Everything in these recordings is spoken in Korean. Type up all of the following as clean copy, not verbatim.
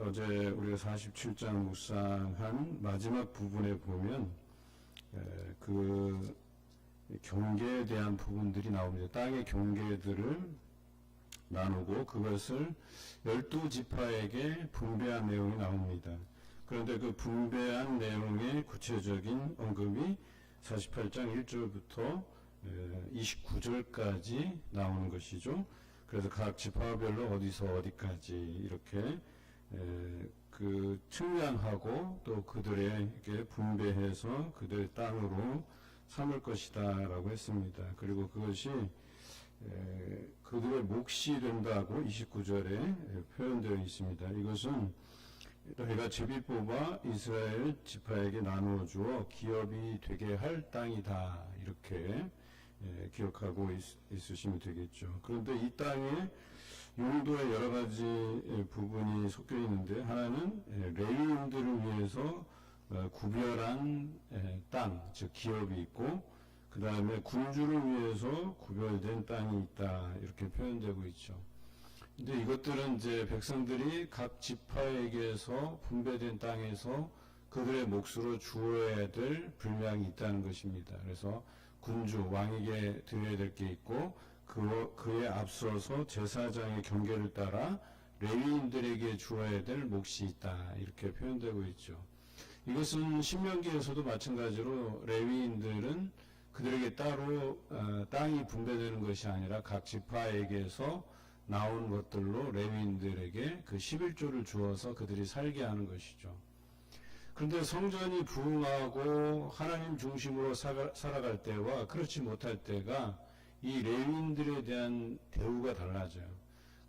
어제 우리가 47장 묵상한 마지막 부분에 보면 그 경계에 대한 부분들이 나옵니다. 땅의 경계들을 나누고 그것을 12지파에게 분배한 내용이 나옵니다. 그런데 그 분배한 내용의 구체적인 언급이 48장 1절부터 29절까지 나오는 것이죠. 그래서 각 지파별로 어디서 어디까지 이렇게 그 측량하고 또 그들에게 분배해서 그들의 땅으로 삼을 것이다 라고 했습니다. 그리고 그것이 그들의 몫이 된다고 29절에 표현되어 있습니다. 이것은 너희가 제비 뽑아 이스라엘 지파에게 나누어 주어 기업이 되게 할 땅이다 이렇게 기억하고 있으시면 되겠죠. 그런데 이 땅에 용도의 여러 가지 부분이 섞여 있는데 하나는 레위인들을 위해서 구별한 땅, 즉 기업이 있고 그 다음에 군주를 위해서 구별된 땅이 있다 이렇게 표현되고 있죠. 근데 이것들은 이제 백성들이 각 지파에게서 분배된 땅에서 그들의 몫으로 주어야 될 분량이 있다는 것입니다. 그래서 군주, 왕에게 드려야 될 게 있고 그에 앞서서 제사장의 경계를 따라 레위인들에게 주어야 될 몫이 있다 이렇게 표현되고 있죠. 이것은 신명기에서도 마찬가지로 레위인들은 그들에게 따로 땅이 분배되는 것이 아니라 각 지파에게서 나온 것들로 레위인들에게 그 11조를 주어서 그들이 살게 하는 것이죠. 그런데 성전이 부흥하고 하나님 중심으로 살아갈 때와 그렇지 못할 때가 이 레위인들에 대한 대우가 달라져요.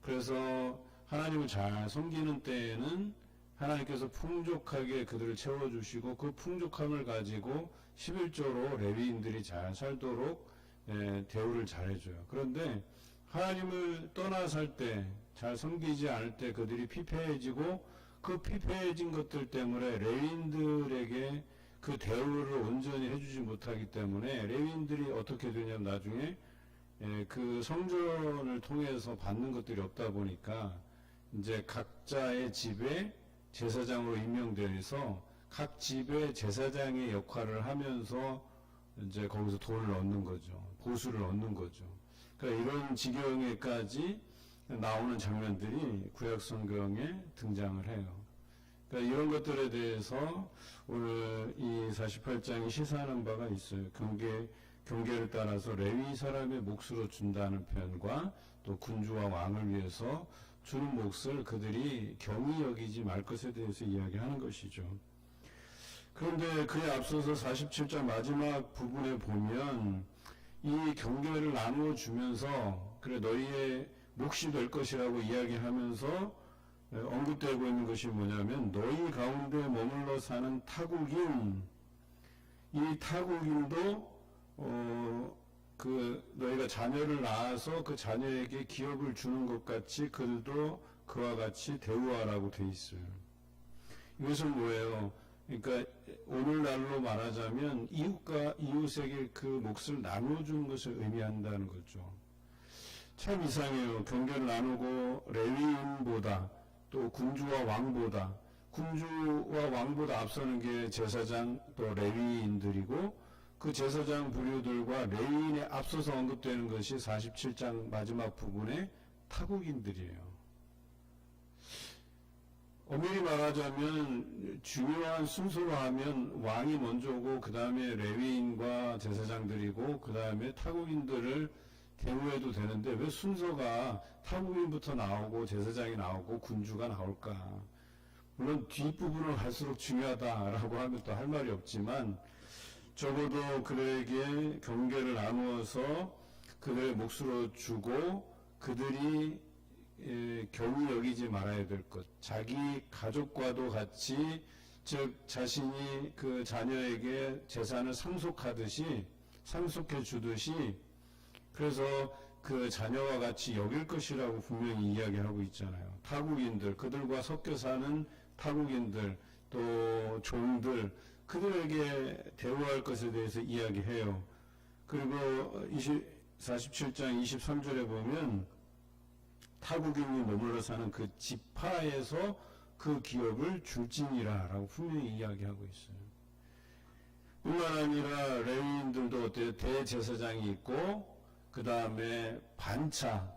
그래서 하나님을 잘 섬기는 때에는 하나님께서 풍족하게 그들을 채워주시고 그 풍족함을 가지고 11조로 레위인들이 잘 살도록 대우를 잘해줘요. 그런데 하나님을 떠나 살 때, 잘 섬기지 않을 때 그들이 피폐해지고 그 피폐해진 것들 때문에 레위인들에게 그 대우를 온전히 해주지 못하기 때문에 레위인들이 어떻게 되냐면 나중에 그 성전을 통해서 받는 것들이 없다 보니까 이제 각자의 집에 제사장으로 임명되어서 각 집에 제사장의 역할을 하면서 이제 거기서 돈을 얻는 거죠. 보수를 얻는 거죠. 그러니까 이런 지경에까지 나오는 장면들이 구약 성경에 등장을 해요. 그러니까 이런 것들에 대해서 오늘 이 48장이 시사하는 바가 있어요. 경계를 따라서 레위 사람의 몫으로 준다는 표현과 또 군주와 왕을 위해서 주는 몫을 그들이 경히 여기지 말 것에 대해서 이야기하는 것이죠. 그런데 그에 앞서서 47장 마지막 부분에 보면 이 경계를 나누어 주면서 그래 너희의 몫이 될 것이라고 이야기하면서 언급되고 있는 것이 뭐냐면 너희 가운데 머물러 사는 타국인 이 타국인도 너희가 자녀를 낳아서 그 자녀에게 기업을 주는 것 같이 그들도 그와 같이 대우하라고 돼 있어요. 이것은 뭐예요? 그러니까 오늘날로 말하자면 이웃에게 그 몫을 나눠주는 것을 의미한다는 거죠. 참 이상해요. 경계를 나누고 레위인보다 또 군주와 왕보다 군주와 왕보다 앞서는 게 제사장 또 레위인들이고 그 제사장 부류들과 레위인에 앞서서 언급되는 것이 47장 마지막 부분의 타국인들이에요. 엄밀히 말하자면 중요한 순서로 하면 왕이 먼저고 그 다음에 레위인과 제사장들이고 그 다음에 타국인들을 대우해도 되는데 왜 순서가 타국인부터 나오고 제사장이 나오고 군주가 나올까? 물론 뒷부분을 갈수록 중요하다라고 하면 또 할 말이 없지만 적어도 그들에게 경계를 나누어서 그들의 몫으로 주고 그들이 경히 여기지 말아야 될 것, 자기 가족과도 같이 즉 자신이 그 자녀에게 재산을 상속해 주듯이 그래서 그 자녀와 같이 여길 것이라고 분명히 이야기하고 있잖아요. 타국인들, 그들과 섞여 사는 타국인들, 또 종들, 그들에게 대우할 것에 대해서 이야기해요. 그리고 47장 23절에 보면 타국인이 머물러 사는 그 지파에서 그 기업을 줄지니라라고 분명히 이야기하고 있어요. 뿐만 아니라 레위인들도 어때요? 대제사장이 있고 그 다음에 반차,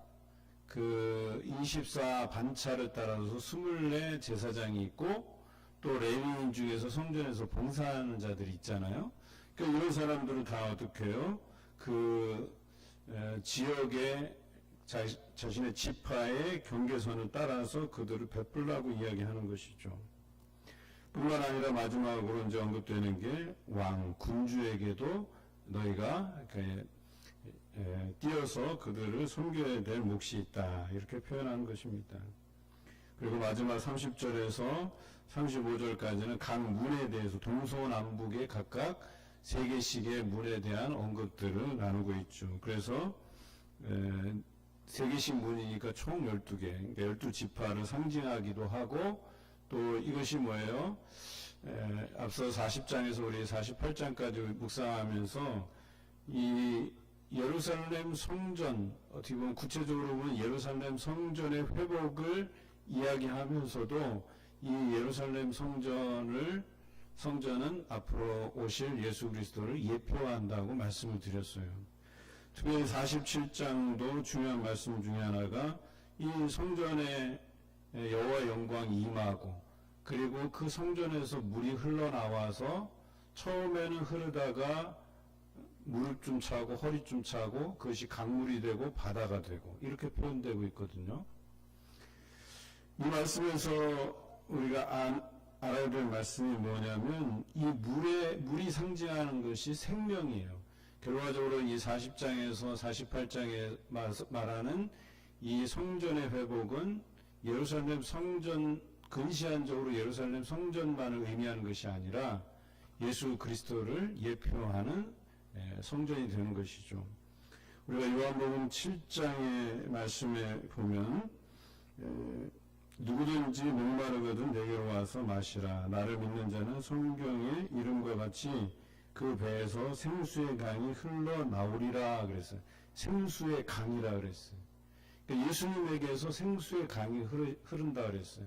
그 24 반차를 따라서 24 제사장이 있고 또 레위인 중에서 성전에서 봉사하는 자들이 있잖아요. 그러니까 이런 사람들은 다 어떻게 해요? 그 지역의 자신의 지파의 경계선을 따라서 그들을 베풀라고 이야기하는 것이죠. 뿐만 아니라 마지막으로 이제 언급되는 게 왕, 군주에게도 너희가 뛰어서 그들을 섬겨야 될 몫이 있다. 이렇게 표현하는 것입니다. 그리고 마지막 30절에서 35절까지는 각 문에 대해서 동서남북에 각각 3개씩의 문에 대한 언급들을 나누고 있죠. 그래서 3개씩 문이니까 총 12개, 12지파를 상징하기도 하고 또 이것이 뭐예요? 앞서 40장에서 우리 48장까지 묵상하면서 이 예루살렘 성전, 어떻게 보면 구체적으로 보면 예루살렘 성전의 회복을 이야기하면서도 이 예루살렘 성전은 앞으로 오실 예수 그리스도를 예표한다고 말씀을 드렸어요. 특별히 47장도 중요한 말씀 중에 하나가 이 성전에 여호와 영광이 임하고 그리고 그 성전에서 물이 흘러나와서 처음에는 흐르다가 무릎쯤 차고 허리쯤 차고 그것이 강물이 되고 바다가 되고 이렇게 표현되고 있거든요. 이 말씀에서 우리가 알아야 될 말씀이 뭐냐면 이 물이 상징하는 것이 생명이에요. 결과적으로 이 40장에서 48장에 말하는 이 성전의 회복은 예루살렘 성전, 근시안적으로 예루살렘 성전만을 의미하는 것이 아니라 예수 그리스도를 예표하는 성전이 되는 것이죠. 우리가 요한복음 7장의 말씀에 보면 누구든지 목마르거든 내게로 와서 마시라. 나를 믿는 자는 성경의 이름과 같이 그 배에서 생수의 강이 흘러나오리라 그랬어요. 생수의 강이라 그랬어요. 그러니까 예수님에게서 생수의 강이 흐른다 그랬어요.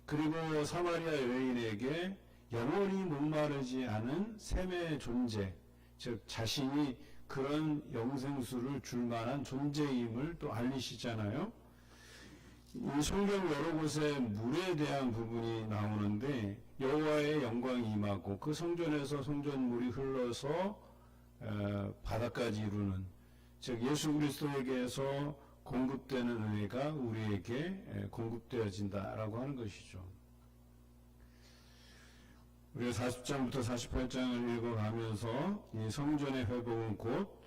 그리고 사마리아 여인에게 영원히 목마르지 않은 샘의 존재, 즉 자신이 그런 영생수를 줄 만한 존재임을 또 알리시잖아요. 이 성경 여러 곳에 물에 대한 부분이 나오는데 여호와의 영광이 임하고 그 성전에서 성전물이 흘러서 바다까지 이루는, 즉 예수 그리스도에게서 공급되는 은혜가 우리에게 공급되어진다라고 하는 것이죠. 우리가 40장부터 48장을 읽어가면서 이 성전의 회복은 곧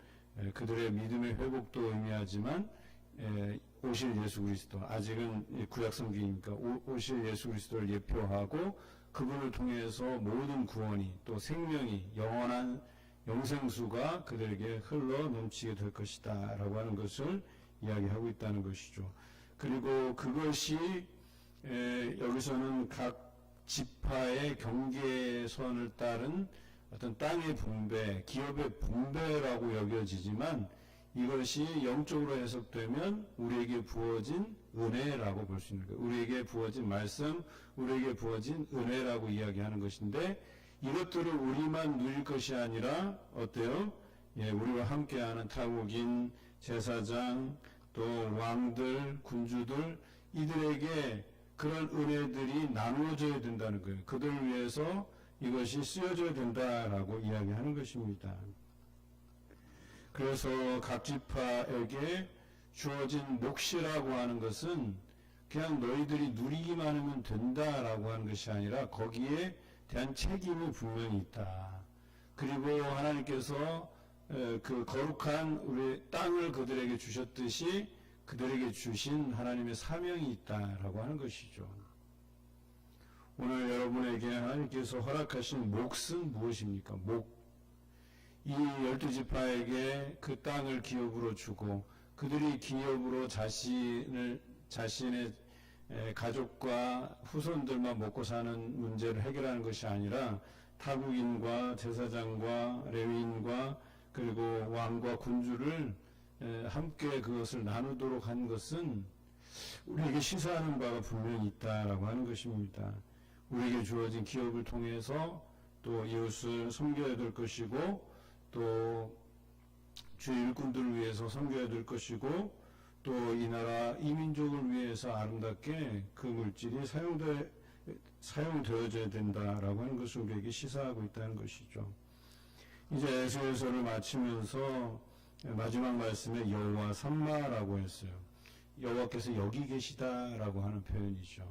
그들의 믿음의 회복도 의미하지만 오실 예수 그리스도, 아직은 구약 성경이니까 오실 예수 그리스도를 예표하고 그분을 통해서 모든 구원이 또 생명이 영원한 영생수가 그들에게 흘러 넘치게 될 것이다 라고 하는 것을 이야기하고 있다는 것이죠. 그리고 그것이 여기서는 각 지파의 경계선을 따른 어떤 땅의 분배, 기업의 분배라고 여겨지지만 이것이 영적으로 해석되면 우리에게 부어진 은혜라고 볼 수 있는 거예요. 우리에게 부어진 말씀, 우리에게 부어진 은혜라고 이야기하는 것인데 이것들을 우리만 누릴 것이 아니라 어때요? 우리와 함께하는 타국인, 제사장, 또 왕들, 군주들, 이들에게 그런 은혜들이 나누어져야 된다는 거예요. 그들을 위해서 이것이 쓰여져야 된다라고 이야기하는 것입니다. 그래서 각 지파에게 주어진 몫이라고 하는 것은 그냥 너희들이 누리기만 하면 된다라고 하는 것이 아니라 거기에 대한 책임이 분명히 있다. 그리고 하나님께서 그 거룩한 우리 땅을 그들에게 주셨듯이 그들에게 주신 하나님의 사명이 있다라고 하는 것이죠. 오늘 여러분에게 하나님께서 허락하신 몫은 무엇입니까? 이 12지파에게 그 땅을 기업으로 주고 그들이 기업으로 자신의 가족과 후손들만 먹고 사는 문제를 해결하는 것이 아니라 타국인과 제사장과 레위인과 그리고 왕과 군주를 함께 그것을 나누도록 한 것은 우리에게 시사하는 바가 분명히 있다라고 하는 것입니다. 우리에게 주어진 기업을 통해서 또 이웃을 섬겨야 될 것이고 또 주의 일꾼들을 위해서 섬겨야 될 것이고 또 이 나라 이 민족을 위해서 아름답게 그 물질이 사용되어져야 된다라고 하는 것을 우리에게 시사하고 있다는 것이죠. 이제 에스겔서를 마치면서 마지막 말씀에 여호와 삼마라고 했어요. 여호와께서 여기 계시다라고 하는 표현이죠.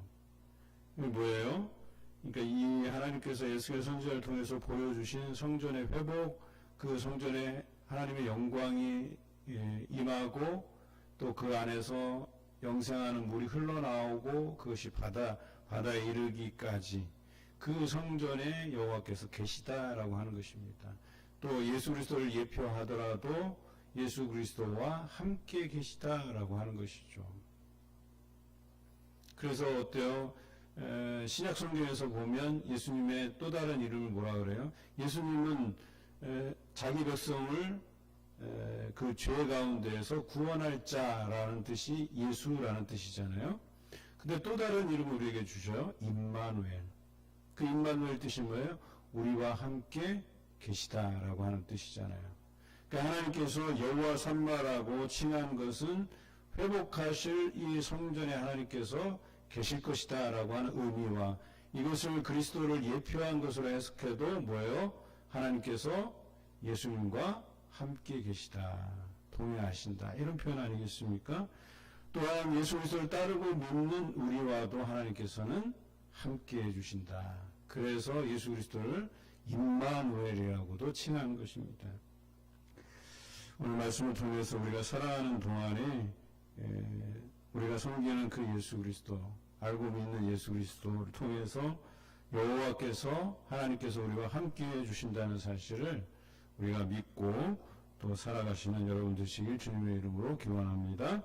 이게 뭐예요? 그러니까 이 하나님께서 에스겔 선지자를 통해서 보여주신 성전의 회복, 그 성전에 하나님의 영광이 임하고 또 그 안에서 영생하는 물이 흘러나오고 그것이 바다에 이르기까지 그 성전에 여호와께서 계시다라고 하는 것입니다. 또 예수 그리스도를 예표하더라도 예수 그리스도와 함께 계시다라고 하는 것이죠. 그래서 어때요? 신약 성경에서 보면 예수님의 또 다른 이름을 뭐라 그래요? 예수님은 자기 백성을 그 죄 가운데에서 구원할 자라는 뜻이 예수라는 뜻이잖아요. 근데 또 다른 이름을 우리에게 주셔요. 임마누엘. 그 임마누엘 뜻이 뭐예요? 우리와 함께 계시다라고 하는 뜻이잖아요. 그러니까 하나님께서 여호와 삼마라고 칭한 것은 회복하실 이 성전에 하나님께서 계실 것이다라고 하는 의미와 이것을 그리스도를 예표한 것으로 해석해도 뭐예요? 하나님께서 예수님과 함께 계시다, 동행하신다, 이런 표현 아니겠습니까? 또한 예수 그리스도를 따르고 믿는 우리와도 하나님께서는 함께 해주신다. 그래서 예수 그리스도를 임마누엘이라고도 칭하는 것입니다. 오늘 말씀을 통해서 우리가 살아가는 동안에 우리가 섬기는 그 예수 그리스도, 알고 믿는 예수 그리스도를 통해서 여호와께서 하나님께서 우리와 함께 해주신다는 사실을 우리가 믿고 또 살아가시는 여러분 되시길 주님의 이름으로 기원합니다.